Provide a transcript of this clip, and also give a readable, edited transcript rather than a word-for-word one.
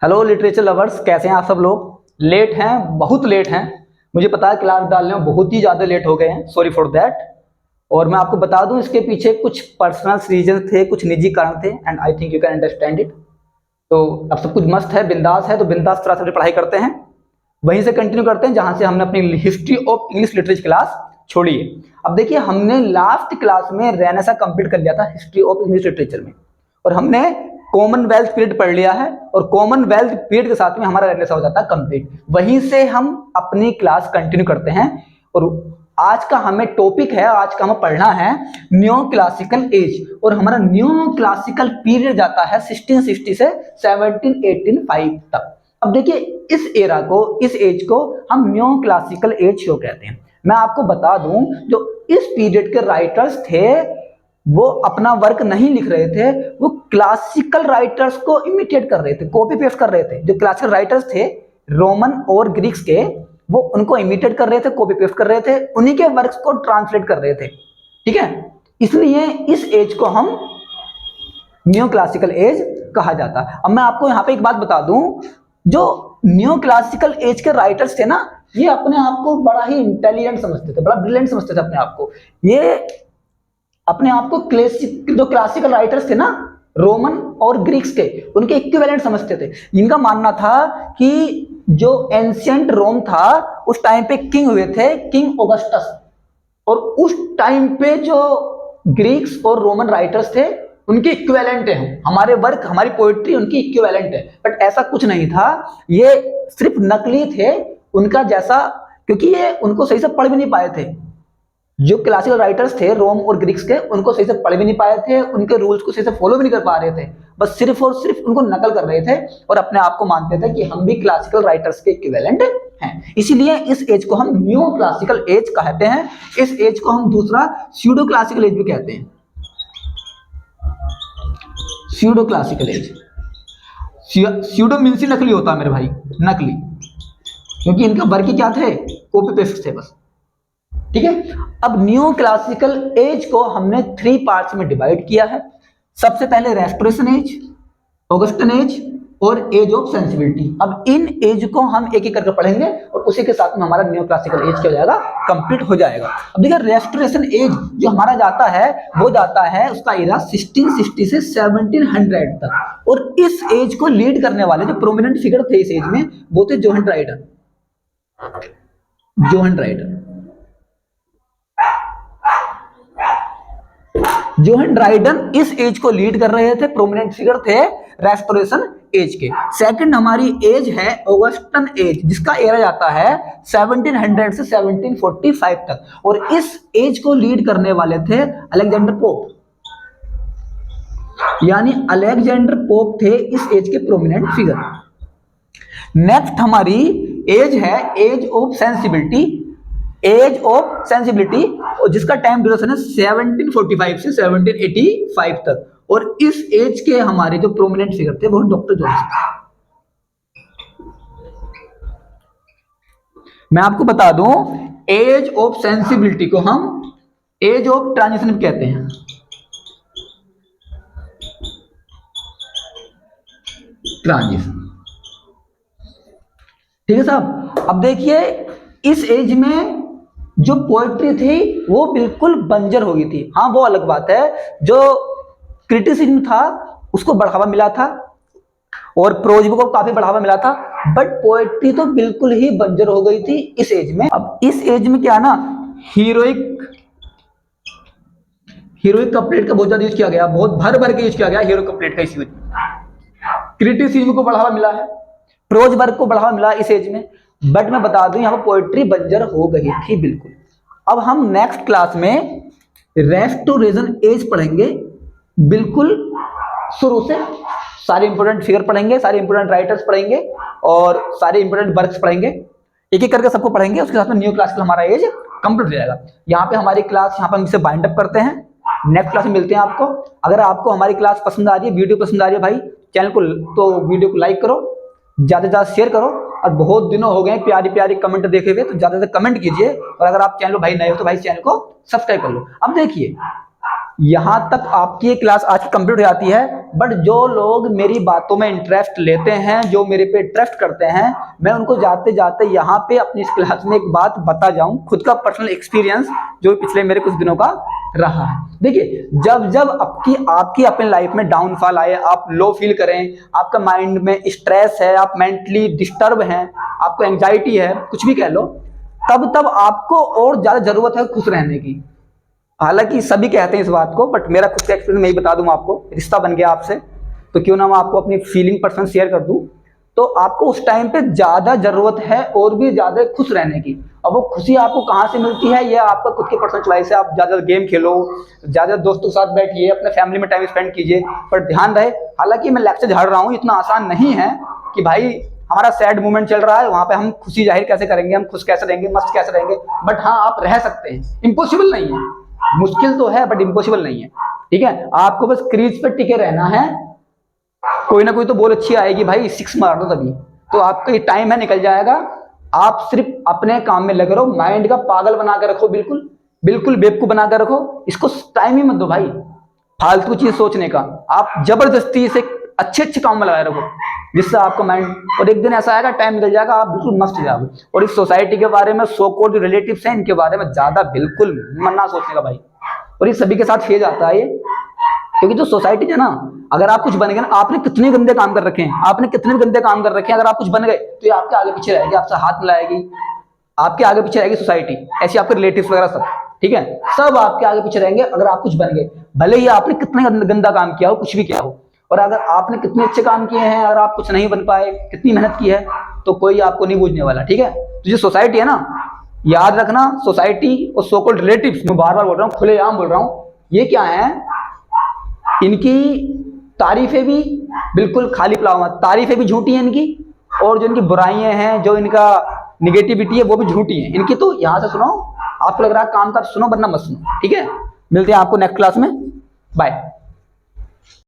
Hello literature lovers, कैसे हैं आप सब लोग। लेट हैं, बहुत लेट हैं। मुझे पता है क्लास डालने में बहुत ही ज़्यादा लेट हो गए हैं, सॉरी फॉर दैट। और मैं आपको बता दूं इसके पीछे कुछ पर्सनल रीजन थे, कुछ निजी कारण थे, and I think you can understand it. तो अब सब कुछ मस्त है, बिंदास है, तो बिंदास तरह से पढ़ाई करते हैं, वहीं से कंटिन्यू करते हैं जहां से हमने अपनी history of English literature class छोड़ी है। अब देखिए, हमने लास्ट क्लास में रेनेसा कंप्लीट कर लिया था हिस्ट्री ऑफ इंग्लिश लिटरेचर में, और हमने कॉमनवेल्थ पीरियड पढ़ लिया है, और कॉमनवेल्थ पीरियड के साथ में हमारा रेनेसा हो जाता है कंप्लीट। वहीं से हम अपनी क्लास कंटिन्यू करते हैं, और आज का हमें टॉपिक है, आज का हमें पढ़ना है न्यू क्लासिकल एज, और हमारा न्यू क्लासिकल पीरियड जाता है 1660 से 1785 तक। अब देखिए, इस एरा को, इस एज को हम न्यू क्लासिकल एज क्यों कहते हैं। मैं आपको बता दूं, जो इस पीरियड के राइटर्स थे वो अपना वर्क नहीं लिख रहे थे, वो क्लासिकल राइटर्स को इमिटेट कर रहे थे, कॉपी पेस्ट कर रहे थे। जो क्लासिकल राइटर्स थे रोमन और ग्रीक्स के, वो उनको इमिटेट कर रहे थे, कॉपी पेस्ट कर रहे थे, उन्हीं के वर्क्स को ट्रांसलेट कर रहे थे। ठीक है, इसलिए इस एज को हम न्यू क्लासिकल एज कहा जाता है। अब मैं आपको यहाँ पे एक बात बता दूं, जो न्यू क्लासिकल एज के राइटर्स थे ना, ये अपने आप को बड़ा ही इंटेलिजेंट समझते थे, बड़ा ब्रिलियंट समझते थे अपने आप को। ये अपने आप को जो क्लासिकल राइटर्स थे ना, रोमन और ग्रीक्स के, उनके इक्विवेलेंट समझते थे। इनका मानना था कि जो एंशिएंट रोम था, उस टाइम पे किंग हुए थे, किंग ऑगस्टस, और उस टाइम पे जो ग्रीक्स और रोमन राइटर्स थे उनके इक्विवेलेंट है हमारे वर्क, हमारी पोएट्री उनकी इक्विवेलेंट है। बट ऐसा कुछ नहीं था, ये सिर्फ नकली थे उनका जैसा, क्योंकि ये उनको सही से पढ़ भी नहीं पाए थे। जो क्लासिकल राइटर्स थे रोम और ग्रीक्स के, उनको सही से पढ़ भी नहीं पाए थे, उनके रूल्स को सही से फॉलो भी नहीं कर पा रहे थे, बस सिर्फ और सिर्फ उनको नकल कर रहे थे, और अपने आप को मानते थे कि हम भी क्लासिकल राइटर्स के इक्विवेलेंट हैं। इसीलिए इस एज को हम न्यू क्लासिकल एज कहते हैं। इस एज को हम दूसरा स्यूडो क्लासिकल एज भी कहते हैं। Pseudo classical as, pseudo means he नकली होता है मेरे भाई, नकली, क्योंकि इनका वर्क ही क्या थे, कॉपी पेस्ट थे बस। ठीक है, अब न्यू क्लासिकल एज को हमने 3 पार्ट्स में डिवाइड किया है। सबसे पहले रेस्टोरेशन एज, ऑगस्टन एज और एज ऑफ सेंसिबिलिटी। अब इन एज को हम एक एक करके पढ़ेंगे, और उसी के साथ में हमारा न्यू क्लासिकल एज क्या हो जाएगा, कंप्लीट हो जाएगा। अब देखिए, रेस्टोरेशन एज जो हमारा जाता है, वो जाता है, उसका एरा 1660 से 1700 तक, और इस एज को लीड करने वाले जो प्रोमिनेंट फिगर थे इस एज में, वो थे Johan Dryden. Johan Dryden, Johan Dryden इस एज को लीड कर रहे थे, प्रोमिनेंट फिगर थे रेस्टोरेशन एज के। सेकंड हमारी एज है ऑगस्टन एज, जिसका एरा जाता है 1700 से 1745 तक, और इस एज को लीड करने वाले थे अलेक्जेंडर पोप, यानी अलेक्जेंडर पोप थे इस एज के प्रोमिनेंट फिगर। नेक्स्ट हमारी एज है age of sensibility, age of sensibility, और जिसका टाइम ड्यूरेशन है 1745 से 1785 तक, और इस एज के हमारे जो प्रोमिनेंट फिगर थे वो डॉक्टर जॉनसन। मैं आपको बता दूं, एज ऑफ सेंसिबिलिटी को हम एज ऑफ ट्रांजिशन भी कहते हैं। ट्रांजिशन, ठीक है साहब। अब देखिए, इस एज में जो पोएट्री थी वो बिल्कुल बंजर हो गई थी। हाँ, वो अलग बात है, जो क्रिटिसिज्म था उसको बढ़ावा मिला था, और प्रोज को काफी बढ़ावा मिला था, बट पोएट्री तो बिल्कुल ही बंजर हो गई थी इस एज में। अब इस एज में क्या ना, हीरोइक कपलेट का बहुत ज्यादा यूज किया गया, बहुत भर भर के यूज किया गया हीरो कपलेट का इस यूज। क्रिटिसिज्म को बढ़ावा मिला है, प्रोज वर्क को बढ़ावा मिला इस एज में, बट मैं बता दूं यहाँ पर पोएट्री बंजर हो गई थी बिल्कुल। अब हम नेक्स्ट क्लास में रेस्टोरेशन एज पढ़ेंगे, बिल्कुल शुरू से सारे इंपोर्टेंट फिगर पढ़ेंगे, सारे इंपोर्टेंट राइटर्स पढ़ेंगे, और सारे इंपोर्टेंट वर्क्स पढ़ेंगे, एक एक करके सबको पढ़ेंगे। उसके साथ में न्यू क्लासिकल हमारा एज कंप्लीट हो जाएगा। यहाँ पे हमारी क्लास, यहाँ पे हम इसे बाइंड अप करते हैं। नेक्स्ट क्लास में मिलते हैं आपको। अगर आपको हमारी क्लास पसंद आ रही है, वीडियो पसंद आ रही है भाई, चैनल को तो वीडियो को लाइक करो, ज्यादा से ज्यादा शेयर करो, और बहुत दिनों हो गए प्यारी प्यारी कमेंट देखे हुए, तो ज्यादा से कमेंट कीजिए, और अगर आप चैनल भाई नए हो तो भाई चैनल को सब्सक्राइब कर लो। अब देखिए, यहाँ तक आपकी ये क्लास आज की कंप्लीट हो जाती है, बट जो लोग मेरी बातों में इंटरेस्ट लेते हैं, जो मेरे पे ट्रस्ट करते हैं, मैं उनको जाते जाते यहाँ पे अपनी इस क्लास में एक बात बता जाऊं, खुद का पर्सनल एक्सपीरियंस जो पिछले मेरे कुछ दिनों का रहा है। देखिए, जब जब आपकी अपनी लाइफ में डाउनफॉल आए, आप लो फील करें, आपका माइंड में स्ट्रेस है, आप मेंटली डिस्टर्ब हैं, आपको एंजाइटी है, कुछ भी कह लो, तब तब आपको और ज्यादा जरूरत है खुश रहने की। हालांकि सभी कहते हैं इस बात को, बट मेरा खुद का एक्सपीरियंस मैं ही बता दूं आपको। रिश्ता बन गया आपसे तो क्यों ना मैं आपको अपनी फीलिंग पर्सन शेयर कर दूं। तो आपको उस टाइम पे ज्यादा जरूरत है और भी ज्यादा खुश रहने की। अब वो खुशी आपको कहाँ से मिलती है, यह आपका खुद की पर्सनल चॉइस है। आप ज्यादा गेम खेलो, ज्यादा दोस्तों के साथ बैठिए, अपने फैमिली में टाइम स्पेंड कीजिए, पर ध्यान रहे, हालांकि मैं लेक्चर झाड़ रहा हूँ, इतना आसान नहीं है कि भाई हमारा सैड मोमेंट चल रहा है वहां पे हम खुशी जाहिर कैसे करेंगे, हम खुश कैसे रहेंगे, मस्त कैसे रहेंगे। बट हाँ, आप रह सकते हैं, इम्पॉसिबल नहीं है, मुश्किल तो है बट इम्पॉसिबल नहीं है। ठीक है, आपको बस क्रीज पे टिके रहना है। कोई ना कोई तो बॉल अच्छी आएगी भाई, 6 मार दो तभी तो आपका ये टाइम है निकल जाएगा। आप सिर्फ अपने काम में लगे रहो, माइंड का पागल बना कर रखो, बिल्कुल बिल्कुल बेवकूफ बना कर रखो, इसको टाइम ही मत दो भाई फालतू चीज सोचने का। आप जबरदस्ती से अच्छे अच्छे काम में लगाए रखो, जिससे आपका माइंड, और एक दिन ऐसा आएगा टाइम निकल जाएगा, आप बिल्कुल मस्त हो जाओगे। और इस सोसाइटी के बारे में, सो कॉल्ड जो रिलेटिव्स हैं, इनके बारे में ज्यादा बिल्कुल मन ना सोचने का भाई। और ये सभी के साथ फेज आता है ये, क्योंकि जो सोसाइटी है ना, अगर आप कुछ बन गए ना, आपने कितने गंदे काम कर रखे हैं, आपने कितने गंदे काम कर रखे हैं, अगर आप कुछ बन गए तो ये आपके आगे पीछे रहेगी, आपसे हाथ मिलाएगी, आपके आगे पीछे रहेगी सोसाइटी, ऐसे आपके रिलेटिव्स वगैरह सब। ठीक है, सब आपके आगे पीछे रहेंगे अगर आप कुछ बन गए, भले ही आपने कितने गंदा काम किया हो, कुछ भी किया हो। और अगर आपने कितने अच्छे काम किए हैं, अगर आप कुछ नहीं बन पाए, कितनी मेहनत की है, तो कोई आपको नहीं बूझने वाला। ठीक है, तो जो सोसाइटी है ना, याद रखना, सोसाइटी और सो कॉल्ड रिलेटिव्स, मैं बार बार बोल रहा हूँ, खुलेआम बोल रहा हूँ, ये क्या है, इनकी तारीफें भी बिल्कुल खाली पुलाव मत, तारीफें भी झूठी हैं इनकी, और जो इनकी बुराइयां हैं, जो इनका निगेटिविटी है, वो भी झूठी है इनकी। तो यहां से सुनो, आपको लग रहा है काम का सुनो, वरना मत सुनो। ठीक है, मिलते हैं आपको नेक्स्ट क्लास में, बाय।